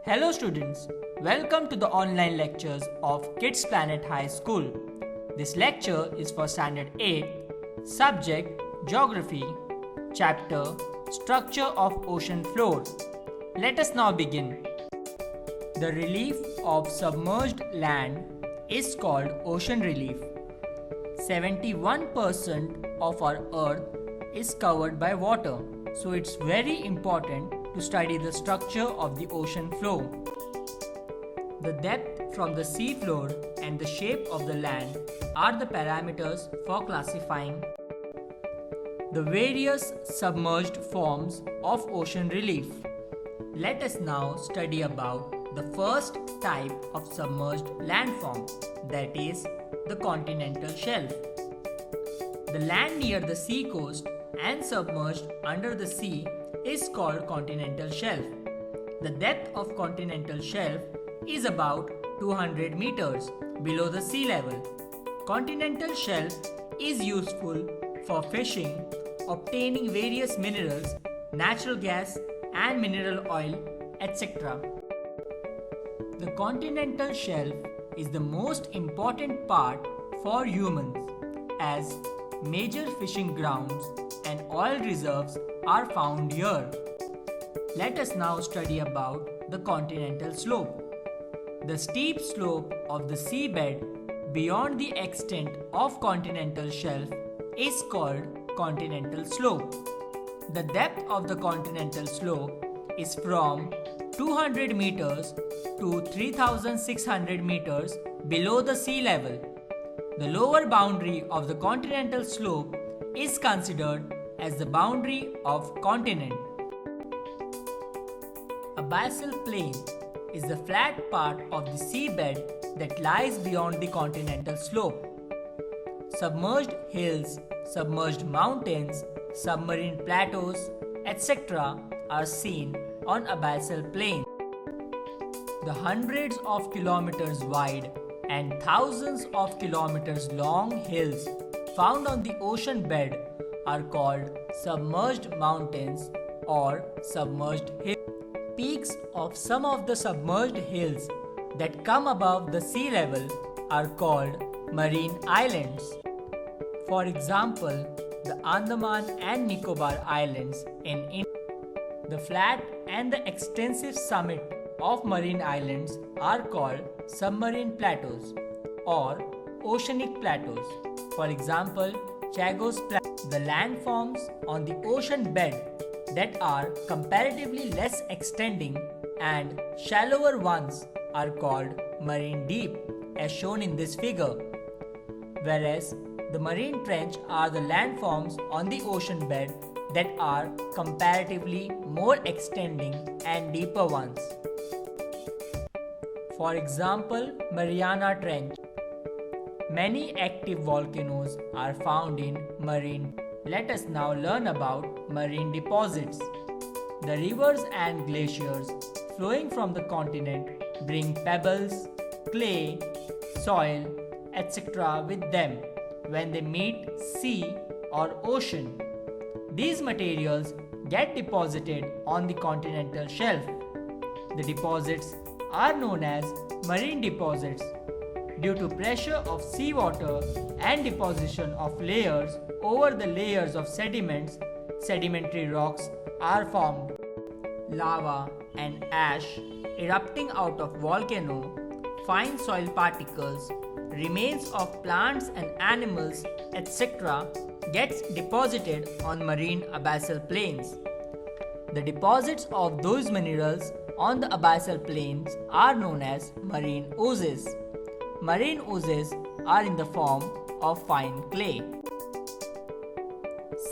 Hello students, welcome to the online lectures of Kids Planet High School. This lecture is for Standard 8, Subject Geography, Chapter Structure of Ocean Floors. Let us now begin. The relief of submerged land is called ocean relief. 71% of our earth is covered by water, so it's very important to study the structure of the ocean floor. The depth from the sea floor and the shape of the land are the parameters for classifying the various submerged forms of ocean relief. Let us now study about the first type of submerged landform, that is the continental shelf. The land near the sea coast and submerged under the sea is called continental shelf. The depth of continental shelf is about 200 meters below the sea level. Continental shelf is useful for fishing, obtaining various minerals, natural gas and mineral oil, etc. The continental shelf is the most important part for humans, as major fishing grounds and oil reserves are found here. Let us now study about the continental slope. The steep slope of the seabed beyond the extent of continental shelf is called continental slope. The depth of the continental slope is from 200 meters to 3600 meters below the sea level. The lower boundary of the continental slope is considered as the boundary of continent. Abyssal plain is the flat part of the seabed that lies beyond the continental slope. Submerged hills, submerged mountains, submarine plateaus, etc. are seen on abyssal plain. The hundreds of kilometers wide and thousands of kilometers long hills found on the ocean bed are called submerged mountains or submerged hills. Peaks of some of the submerged hills that come above the sea level are called marine islands. For example, the Andaman and Nicobar Islands in India. The flat and the extensive summit of marine islands are called submarine plateaus or oceanic plateaus. For example, Chagos Plateau. The landforms on the ocean bed that are comparatively less extending and shallower ones are called marine deep, as shown in this figure, whereas the marine trench are the landforms on the ocean bed that are comparatively more extending and deeper ones. For example, Mariana Trench. Many active volcanoes are found in marine. Let us now learn about marine deposits. The rivers and glaciers flowing from the continent bring pebbles, clay, soil, etc. with them when they meet sea or ocean. These materials get deposited on the continental shelf. The deposits are known as marine deposits. Due to pressure of seawater and deposition of layers over the layers of sediments, sedimentary rocks are formed. Lava and ash erupting out of volcano, fine soil particles, remains of plants and animals, etc. gets deposited on marine abyssal plains. The deposits of those minerals on the abyssal plains are known as marine oozes. Marine oozes are in the form of fine clay.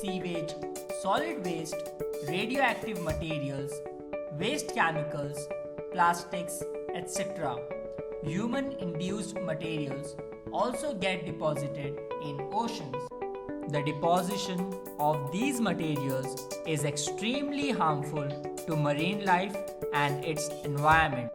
Sewage, solid waste, radioactive materials, waste chemicals, plastics, etc. Human-induced materials also get deposited in oceans. The deposition of these materials is extremely harmful to marine life and its environment.